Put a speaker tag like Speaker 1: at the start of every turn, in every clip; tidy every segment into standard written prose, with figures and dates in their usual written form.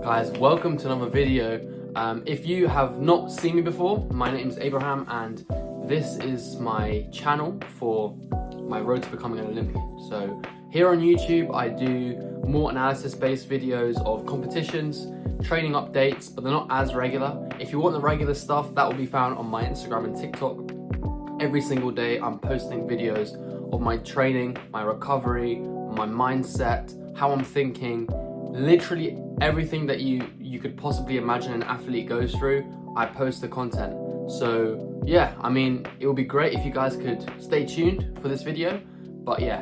Speaker 1: Guys, welcome to another video. If you have not seen me before, my name is Abraham and this is my channel for my road to becoming an Olympian. So here on YouTube I do more analysis based videos of competitions, training updates, but they're not as regular. If you want the regular stuff, that will be found on my Instagram and TikTok. Every single day I'm posting videos of my training, my recovery, my mindset, how I'm thinking, literally everything that you could possibly imagine an athlete goes through. I post the content. So yeah, I mean, it would be great if you guys could stay tuned for this video. But yeah,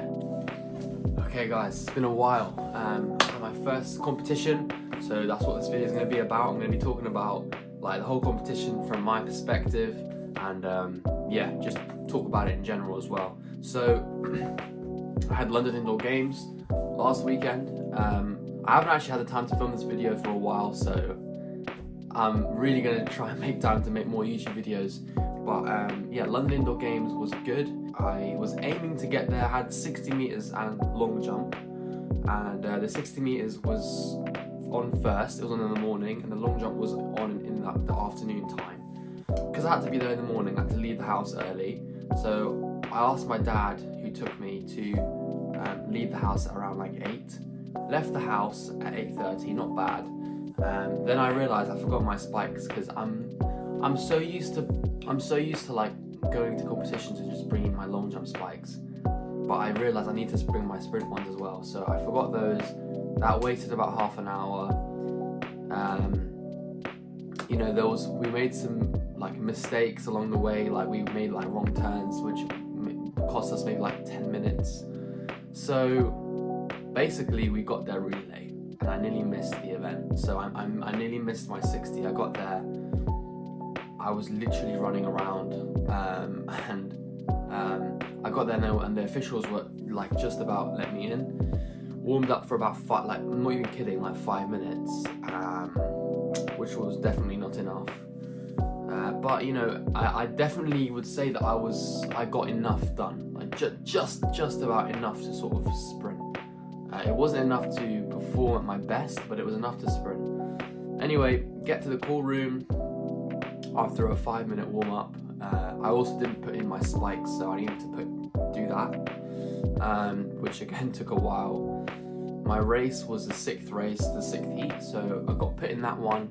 Speaker 1: okay guys, it's been a while. For my first competition, so that's what this video is going to be about. I'm going to be talking about like the whole competition from my perspective, and yeah, just talk about it in general as well. So I had London Indoor Games last weekend. I haven't actually had the time to film this video for a while, so I'm really going to try and make time to make more YouTube videos. But yeah, London Indoor Games was good. I was aiming to get there. I had 60 meters and long jump, and the 60 meters was on first. It was on in the morning, and the long jump was on in the afternoon time. Because I had to be there in the morning, I had to leave the house early. So I asked my dad, who took me, to leave the house at around like 8. Left the house at 8:30, not bad. Then I realised I forgot my spikes, because I'm so used to like going to competitions and just bringing my long jump spikes. But I realised I need to bring my sprint ones as well. So I forgot those. That waited about half an hour. You know, we made some like mistakes along the way. Like we made like wrong turns, which cost us maybe like 10 minutes. So basically we got there really late and I nearly missed the event. So I nearly missed my 60. I got there, I was literally running around, and I got there now, and the officials were like just about let me in. Warmed up for about like, I'm not even kidding, like 5 minutes, which was definitely not enough. But you know, I definitely would say that I got enough done, like just about enough to sort of sprint. It wasn't enough to perform at my best, but it was enough to sprint. Anyway, get to the call room after a 5-minute warm up. I also didn't put in my spikes, so I needed to do that, which again took a while. My race was the 6th race, the 6th heat, so I got put in that one.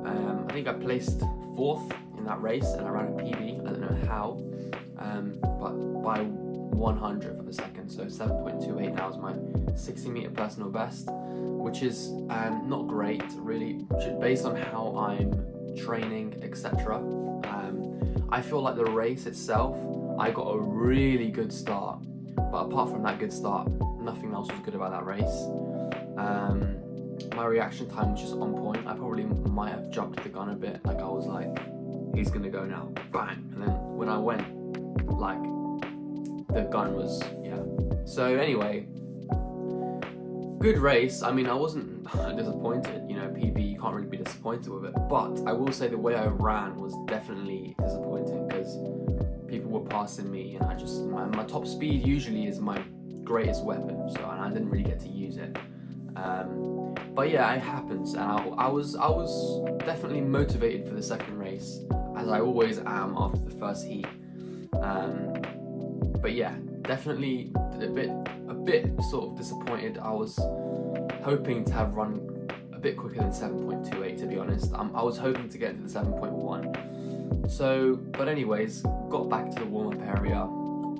Speaker 1: I think I placed 4th in that race, and I ran a PB. I don't know how, but by 100th of a second, so 7.28. That was my 60-meter personal best, which is not great, really, based on how I'm training, etc. I feel like the race itself, I got a really good start, but apart from that good start, nothing else was good about that race. My reaction time was just on point. I probably might have jumped the gun a bit, like I was like, he's gonna go now, bang, and then when I went, like, the gun was, yeah. So anyway, good race. I mean, I wasn't disappointed, you know, PB, you can't really be disappointed with it, but I will say the way I ran was definitely disappointing, because people were passing me, and I just, my top speed usually is my greatest weapon, so, and I didn't really get to use it. But yeah, it happens, and I was definitely motivated for the second race, as I always am after the first heat. But yeah, definitely a bit sort of disappointed. I was hoping to have run a bit quicker than 7.28, to be honest. I was hoping to get into the 7.1. So, but anyways, got back to the warm-up area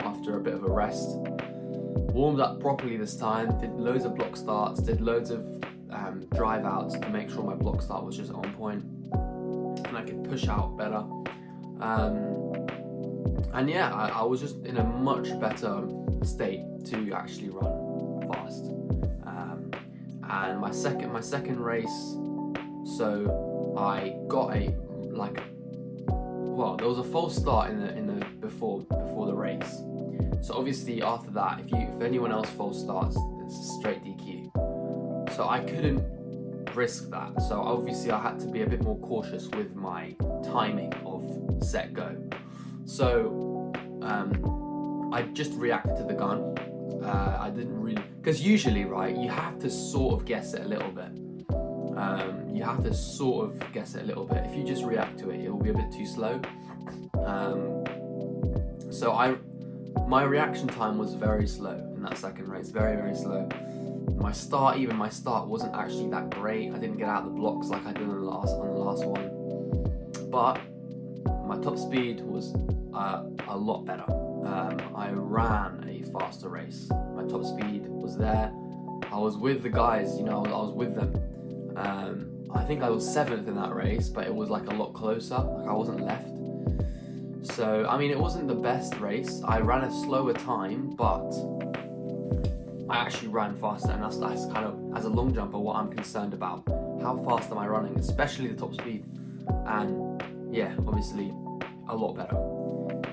Speaker 1: after a bit of a rest. Warmed up properly this time, did loads of block starts, did loads of drive outs to make sure my block start was just on point and I could push out better. And yeah, I was just in a much better state to actually run fast. And my second race, so I got there was a false start in the before the race. So obviously after that, if anyone else false starts, it's a straight DQ. So I couldn't risk that. So obviously I had to be a bit more cautious with my timing of set go. So I just reacted to the gun. I didn't really, because usually, right, you have to sort of guess it a little bit. You have to sort of guess it a little bit. If you just react to it, it will be a bit too slow. My reaction time was very slow in that second race, very, very slow. My start wasn't actually that great. I didn't get out the blocks like I did on the last one, but my top speed was a lot better. I ran a faster race. My top speed was there. I was with the guys, I was with them. I think I was 7th in that race, but it was like a lot closer. Like I wasn't left. So, I mean, it wasn't the best race. I ran a slower time, but I actually ran faster, and that's kind of, as a long jumper, what I'm concerned about. How fast am I running, especially the top speed? And yeah, obviously, a lot better.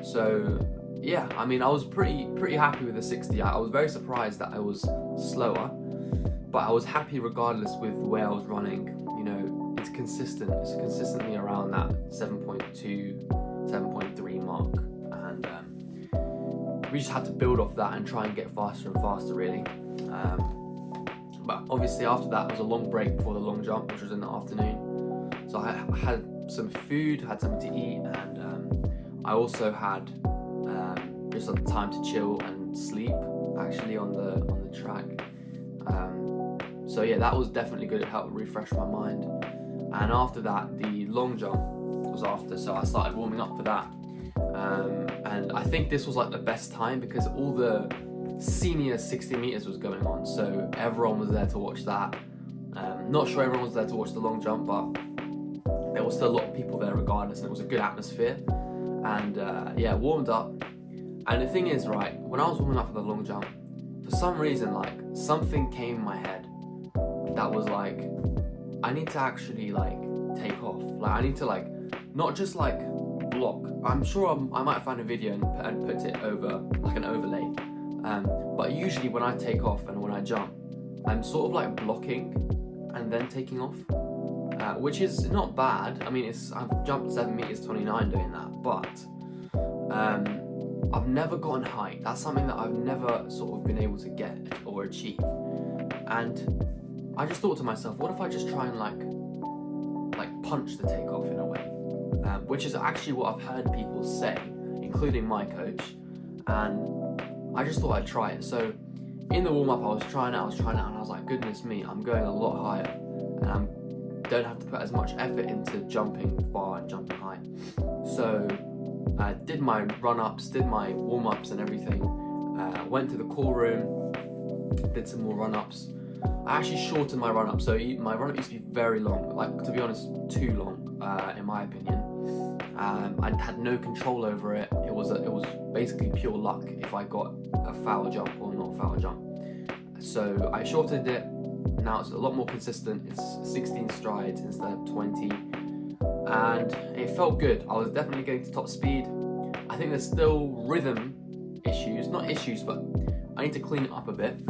Speaker 1: So yeah, I mean, I was pretty happy with the 60. I was very surprised that I was slower, but I was happy regardless with the way I was running. It's consistent. It's consistently around that 7.2, 7.3 mark, and we just had to build off that and try and get faster and faster, really. But obviously after that, there was a long break before the long jump, which was in the afternoon. So I had some food, had something to eat, and I also had just some time to chill and sleep actually on the track. So yeah, that was definitely good. It helped refresh my mind. And after that, the long jump was after, so I started warming up for that. And I think this was like the best time because all the senior 60 meters was going on, so everyone was there to watch that. Not sure everyone was there to watch the long jump, but there was still a lot of people there regardless, and it was a good atmosphere. And yeah, warmed up. And the thing is, right, when I was warming up for the long jump, for some reason, like, something came in my head that was like, I need to actually like take off. Like, I need to like not just like block. I'm sure I might find a video and put it over like an overlay. But usually when I take off and when I jump, I'm sort of like blocking and then taking off, which is not bad. I mean, I've jumped 7 meters 29 doing that, but I've never gotten height. That's something that I've never sort of been able to get or achieve. And I just thought to myself, what if I just try and like punch the takeoff in a way, which is actually what I've heard people say, including my coach, and I just thought I'd try it. So in the warm-up, I was trying it, and I was like, goodness me, I'm going a lot higher, and I don't have to put as much effort into jumping far and jumping high. So I did my run-ups, did my warm-ups and everything, went to the call room, did some more run-ups. I actually shortened my run-up, so my run-up used to be very long, like, to be honest, too long, in my opinion. I had no control over it. It was basically pure luck if I got a foul jump or not foul jump. So I shortened it. Now it's a lot more consistent. It's 16 strides instead of 20, and it felt good. I was definitely getting to top speed. I think there's still rhythm issues, not issues, but I need to clean it up a bit.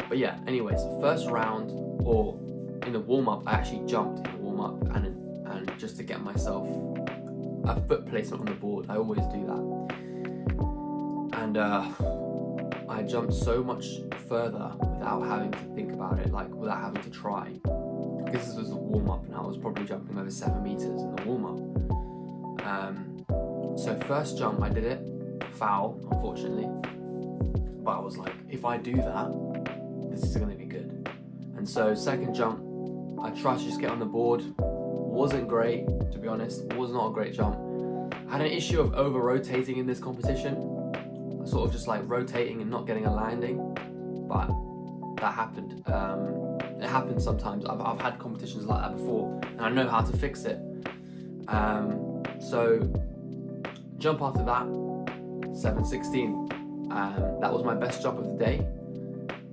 Speaker 1: But yeah, anyways, first round, or in the warm-up, I actually jumped in the warm-up and just to get myself a foot placement on the board. I always do that. And I jumped so much further without having to think about it, like without having to try. Because this was the warm-up, and I was probably jumping over 7 meters in the warm-up. So first jump, I did it, foul, unfortunately. But I was like, if I do that, this is going to be good. And so second jump, I tried to just get on the board. Wasn't great, to be honest. Was not a great jump. I had an issue of over-rotating in this competition. Sort of just like rotating and not getting a landing. But that happened. It happens sometimes. I've had competitions like that before, and I know how to fix it. So jump after that, 7.16. That was my best jump of the day.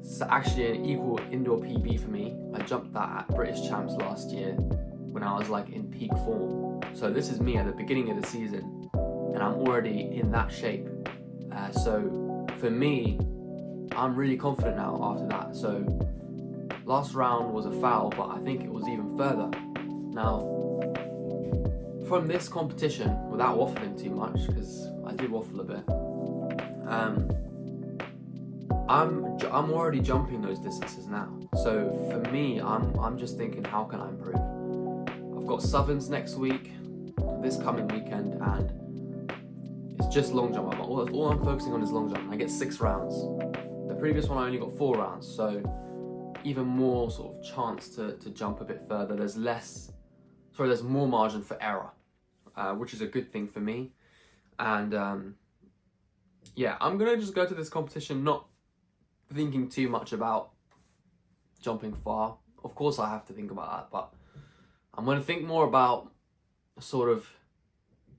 Speaker 1: It's actually an equal indoor PB for me. I jumped that at British Champs last year when I was like in peak form. So this is me at the beginning of the season, and I'm already in that shape. So for me, I'm really confident now after that. So last round was a foul, but I think it was even further. Now, from this competition, without waffling too much, because I do waffle a bit, I'm already jumping those distances now. So for me, I'm just thinking, how can I improve? I've got Southerns next week, this coming weekend, and it's just long jump. All I'm focusing on is long jump. I get 6 rounds. The previous one I only got 4 rounds, so even more sort of chance to jump a bit further. There's more margin for error, which is a good thing for me. And yeah, I'm gonna just go to this competition not thinking too much about jumping far. Of course I have to think about that, but I'm gonna think more about sort of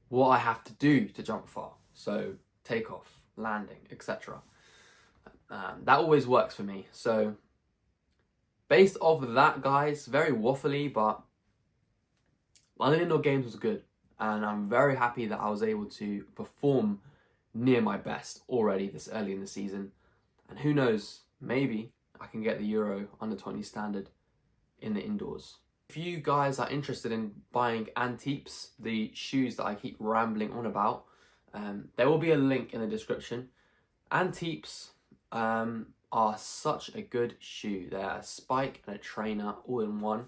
Speaker 1: what I have to do to jump far. So takeoff, landing, etc. That always works for me. So based off of that, guys, very waffly, but London Indoor Games was good. And I'm very happy that I was able to perform near my best already this early in the season. And who knows, maybe I can get the Euro under 20 standard in the indoors. If you guys are interested in buying Antepes, the shoes that I keep rambling on about, there will be a link in the description. Antepes are such a good shoe. They're a spike and a trainer all in one.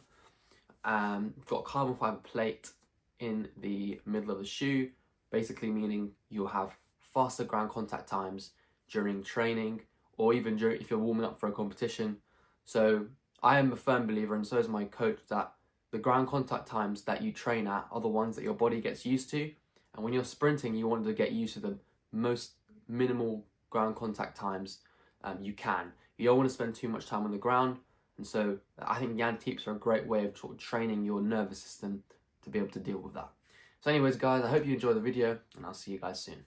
Speaker 1: Got a carbon fiber plate in the middle of the shoe, basically meaning you'll have faster ground contact times during training, or even if you're warming up for a competition. So I am a firm believer, and so is my coach, that the ground contact times that you train at are the ones that your body gets used to. And when you're sprinting, you want to get used to the most minimal ground contact times you can. You don't want to spend too much time on the ground. And so I think the Antepes are a great way of sort of training your nervous system to be able to deal with that. So anyways, guys, I hope you enjoyed the video, and I'll see you guys soon.